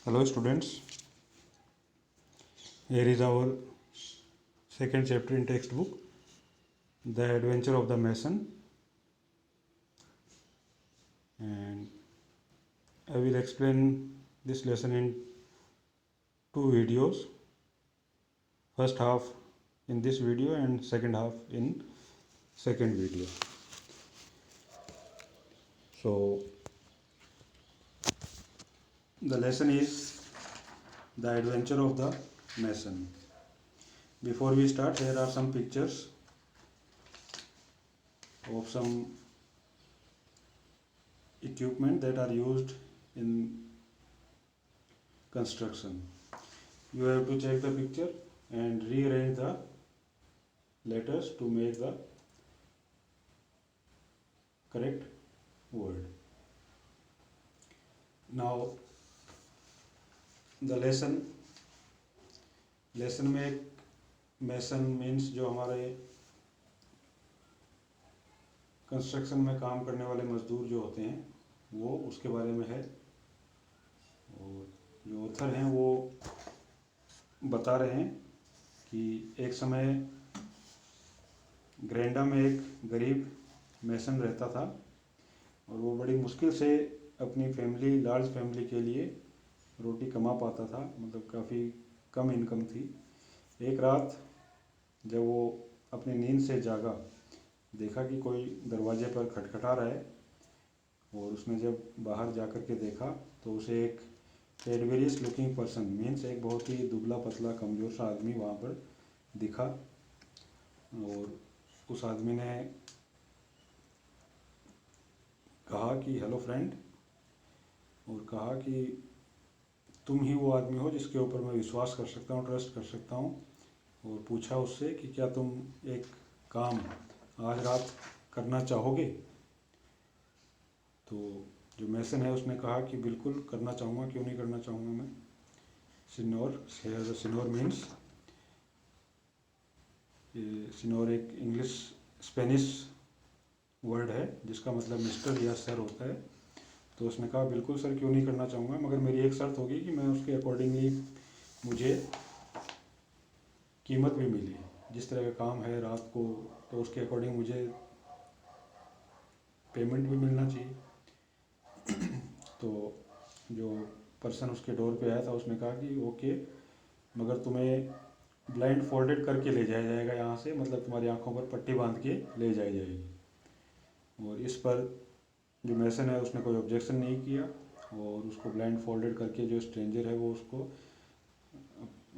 Hello students, here is our second chapter in textbook, The Adventure of the Mason, and I will explain this lesson in two videos, first half in this video and second half in second video. So the lesson is The Adventure of the Mason. Before we start, here are some pictures of some equipment that are used in construction. You have to check the picture and rearrange the letters to make the correct word. Now the lesson में एक मैसन means जो हमारे construction में काम करने वाले मजदूर जो होते हैं वो उसके बारे में है, और जो ऑथर हैं वो बता रहे हैं कि एक समय ग्रेंडा में एक गरीब मैसन रहता था और वो बड़ी मुश्किल से अपनी फैमिली, लार्ज फैमिली के लिए रोटी कमा पाता था, मतलब काफ़ी कम इनकम थी। एक रात जब वो अपनी नींद से जागा, देखा कि कोई दरवाजे पर खटखटा रहा है, और उसने जब बाहर जाकर के देखा तो उसे एक एडवेरियस लुकिंग पर्सन मीन्स एक बहुत ही दुबला पतला कमज़ोर सा आदमी वहाँ पर दिखा, और उस आदमी ने कहा कि हेलो फ्रेंड, और कहा कि तुम ही वो आदमी हो जिसके ऊपर मैं विश्वास कर सकता हूँ, ट्रस्ट कर सकता हूँ। और पूछा उससे कि क्या तुम एक काम आज रात करना चाहोगे। तो जो मैसन है उसने कहा कि बिल्कुल करना चाहूँगा, क्यों नहीं करना चाहूँगा मैं। सिनोर मीन्स, सिनोर एक इंग्लिश स्पेनिश वर्ड है जिसका मतलब मिस्टर या सर होता है। तो उसने कहा बिल्कुल सर, क्यों नहीं करना चाहूँगा, मगर मेरी एक शर्त होगी कि मैं उसके अकॉर्डिंगली मुझे कीमत भी मिली, जिस तरह का काम है रात को तो उसके अकॉर्डिंग मुझे पेमेंट भी मिलना चाहिए। तो जो पर्सन उसके डोर पे आया था उसने कहा कि ओके, मगर तुम्हें ब्लाइंड फोल्डेड करके ले जाया जाएगा यहाँ से, मतलब तुम्हारी आंखों पर पट्टी बांध के ले जाई जाएगी। और इस पर जो मैसन है उसने कोई ऑब्जेक्शन नहीं किया, और उसको ब्लाइंड फोल्डेड करके जो स्ट्रेंजर है वो उसको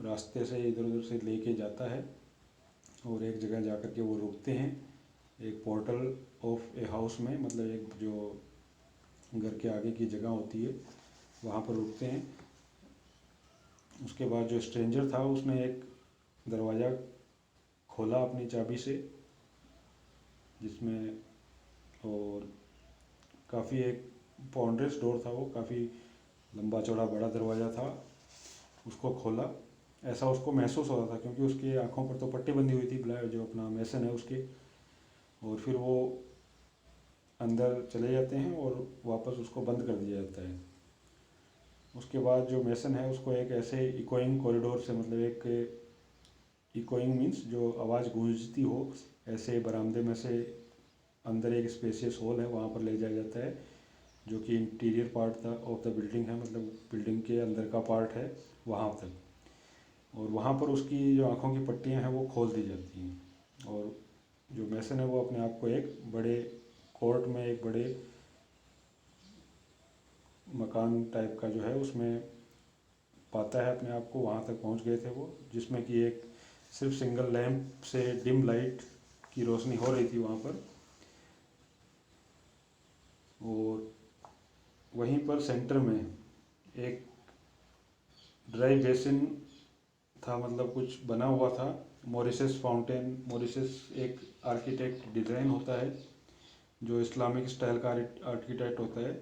रास्ते से इधर उधर से लेके जाता है, और एक जगह जाकर के वो रुकते हैं, एक पोर्टल ऑफ ए हाउस में, मतलब एक जो घर के आगे की जगह होती है वहाँ पर रुकते हैं। उसके बाद जो स्ट्रेंजर था उसने एक दरवाज़ा खोला अपनी चाबी से, जिसमें और काफ़ी एक पॉन्ड्रेस डोर था, वो काफ़ी लंबा चौड़ा बड़ा दरवाज़ा था। उसको खोला, ऐसा उसको महसूस हो रहा था क्योंकि उसकी आंखों पर तो पट्टी बंधी हुई थी, जो अपना मैसन है उसके। और फिर वो अंदर चले जाते हैं और वापस उसको बंद कर दिया जाता है। उसके बाद जो मैसन है उसको एक ऐसे इकोइंग कॉरिडोर से, मतलब एक इकोइंग मीन्स जो आवाज़ गूंजती हो, ऐसे बरामदे में से अंदर एक स्पेसियस हॉल है वहाँ पर ले जाया जाता है, जो कि इंटीरियर पार्ट था ऑफ द बिल्डिंग है, मतलब बिल्डिंग के अंदर का पार्ट है वहाँ तक। और वहाँ पर उसकी जो आँखों की पट्टियाँ हैं वो खोल दी जाती हैं, और जो मैसन है वो अपने आप को एक बड़े कोर्ट में, एक बड़े मकान टाइप का जो है उसमें पाता है अपने आप को। वहाँ तक पहुँच गए थे वो, जिसमें कि एक सिर्फ सिंगल लैंप से डिम लाइट की रोशनी हो रही थी वहाँ पर। और वहीं पर सेंटर में एक ड्राई बेसिन था, मतलब कुछ बना हुआ था, मॉरिशस फाउंटेन। मॉरिशस एक आर्किटेक्ट डिज़ाइन होता है जो इस्लामिक स्टाइल का आर्किटेक्ट होता है,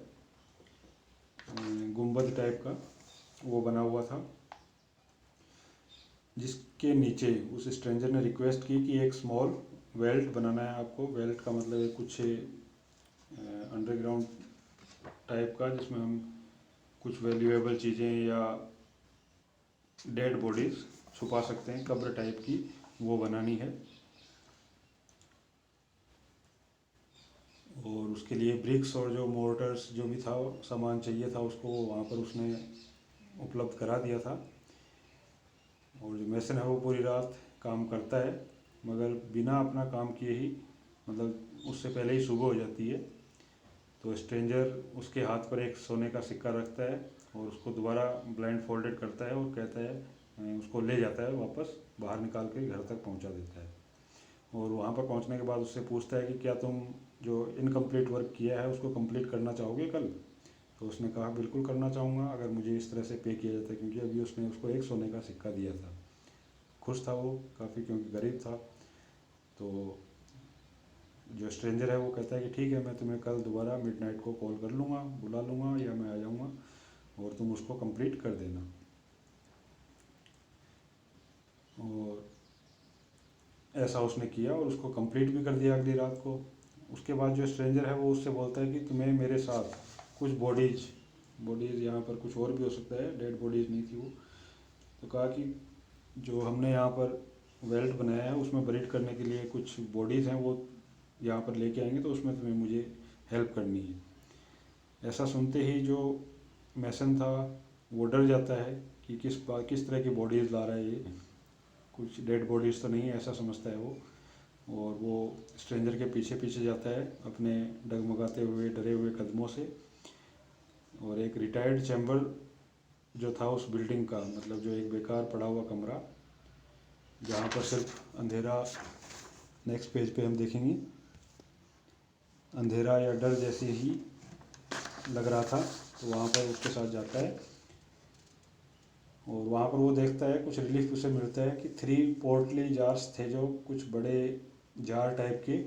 गुंबद टाइप का, वो बना हुआ था, जिसके नीचे उस स्ट्रेंजर ने रिक्वेस्ट की कि एक स्मॉल वेल्ट बनाना है आपको। वेल्ट का मतलब है कुछ अंडरग्राउंड टाइप का, जिसमें हम कुछ वैल्यूएबल चीज़ें या डेड बॉडीज़ छुपा सकते हैं, कब्र टाइप की वो बनानी है। और उसके लिए ब्रिक्स और जो मोर्टर्स जो भी था सामान चाहिए था उसको वहाँ पर उसने उपलब्ध करा दिया था। और जो मेसन है वो पूरी रात काम करता है, मगर बिना अपना काम किए ही, मतलब उससे पहले ही सुबह हो जाती है। तो स्ट्रेंजर उसके हाथ पर एक सोने का सिक्का रखता है और उसको दोबारा ब्लाइंड फोल्डेड करता है और कहता है, उसको ले जाता है वापस, बाहर निकाल के घर तक पहुंचा देता है। और वहाँ पर पहुँचने के बाद उससे पूछता है कि क्या तुम जो इनकम्प्लीट वर्क किया है उसको कंप्लीट करना चाहोगे कल। तो उसने कहा बिल्कुल करना चाहूँगा, अगर मुझे इस तरह से पे किया जाता है, क्योंकि अभी उसने उसको एक सोने का सिक्का दिया था। खुश था वो काफ़ी, क्योंकि गरीब था। तो जो स्ट्रेंजर है वो कहता है कि ठीक है, मैं तुम्हें कल दोबारा मिडनाइट को कॉल कर लूँगा, बुला लूँगा, या मैं आ जाऊँगा और तुम उसको कंप्लीट कर देना। और ऐसा उसने किया और उसको कंप्लीट भी कर दिया अगली रात को। उसके बाद जो स्ट्रेंजर है वो उससे बोलता है कि तुम्हें मेरे साथ कुछ बॉडीज़ यहाँ पर कुछ और भी हो सकता है, डेड बॉडीज़ नहीं थी वो। तो कहा कि जो हमने यहाँ पर वेल्ट बनाया है उसमें बरीड करने के लिए कुछ बॉडीज़ हैं, वो यहाँ पर लेके आएंगे, तो उसमें तुम्हें मुझे हेल्प करनी है। ऐसा सुनते ही जो मैसन था वो डर जाता है कि किस तरह की बॉडीज़ ला रहा है ये, कुछ डेड बॉडीज़ तो नहीं है, ऐसा समझता है वो। और वो स्ट्रेंजर के पीछे पीछे जाता है अपने डगमगाते हुए डरे हुए कदमों से। और एक रिटायर्ड चैम्बर जो था उस बिल्डिंग का, मतलब जो एक बेकार पड़ा हुआ कमरा जहाँ पर सिर्फ अंधेरा, नेक्स्ट पेज पे हम देखेंगे, अंधेरा या डर जैसे ही लग रहा था, तो वहाँ पर उसके साथ जाता है। और वहाँ पर वो देखता है, कुछ रिलीफ उसे मिलता है कि 3 पोर्टली जार्स थे, जो कुछ बड़े जार टाइप के,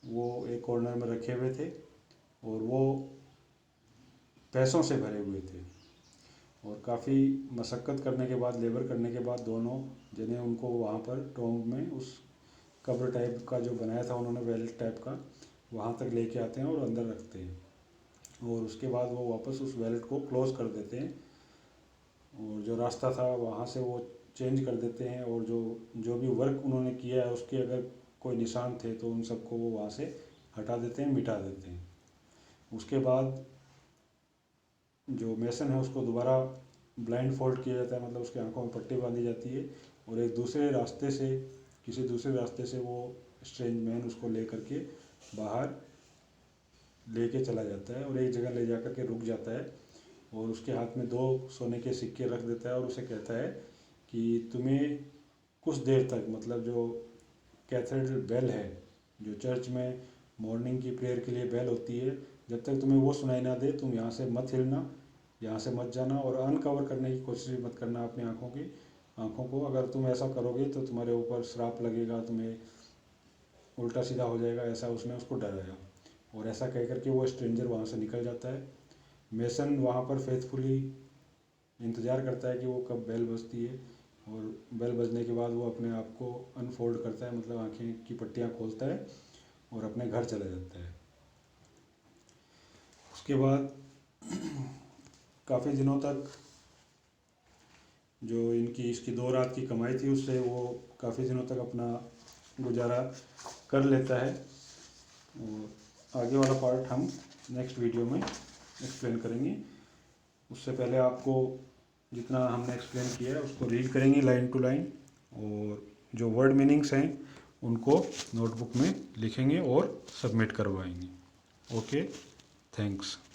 वो एक कॉर्नर में रखे हुए थे और वो पैसों से भरे हुए थे। और काफ़ी मशक्क़त करने के बाद, लेबर करने के बाद, दोनों जने उनको वहाँ पर टॉम्ब में, उस कब्र टाइप का जो बनाया था उन्होंने वेल्ट टाइप का, वहाँ तक लेके आते हैं और अंदर रखते हैं। और उसके बाद वो वापस उस वेल्ट को क्लोज़ कर देते हैं और जो रास्ता था वहाँ से वो चेंज कर देते हैं। और जो जो भी वर्क उन्होंने किया है उसके अगर कोई निशान थे तो उन सबको वो वहाँ से हटा देते हैं, मिटा देते हैं। उसके बाद जो मेसन है उसको दोबारा ब्लाइंड फोल्ड किया जाता है, मतलब उसकी आंखों में पट्टी बांधी जाती है और एक दूसरे रास्ते से, किसी दूसरे रास्ते से वो स्ट्रेंज मैन उसको ले करके बाहर लेके चला जाता है और एक जगह ले जा कर के रुक जाता है और उसके हाथ में 2 सोने के सिक्के रख देता है और उसे कहता है कि तुम्हें कुछ देर तक, मतलब जो कैथेड्रल बेल है, जो चर्च में मॉर्निंग की प्रेयर के लिए बेल होती है, जब तक तुम्हें वो सुनाई ना दे तुम यहाँ से मत हिलना, यहाँ से मत जाना और अनकवर करने की कोशिश भी मत करना अपनी आँखों को। अगर तुम ऐसा करोगे तो तुम्हारे ऊपर श्राप लगेगा, तुम्हें उल्टा सीधा हो जाएगा, ऐसा उसने उसको डराया। और ऐसा कह करके वो स्ट्रेंजर वहाँ से निकल जाता है। मेसन वहाँ पर फेथफुली इंतज़ार करता है कि वो कब बेल बजती है, और बेल बजने के बाद वो अपने आप को अनफोल्ड करता है, मतलब आँखें की पट्टियाँ खोलता है और अपने घर चला जाता है। उसके बाद काफ़ी दिनों तक जो इसकी 2 रात की कमाई थी उससे वो काफ़ी दिनों तक अपना गुजारा कर लेता है। और आगे वाला पार्ट हम नेक्स्ट वीडियो में एक्सप्लेन करेंगे। उससे पहले आपको जितना हमने एक्सप्लेन किया है उसको रीड करेंगे लाइन टू लाइन, और जो वर्ड मीनिंग्स हैं उनको नोटबुक में लिखेंगे और सबमिट करवाएंगे। Okay, thanks.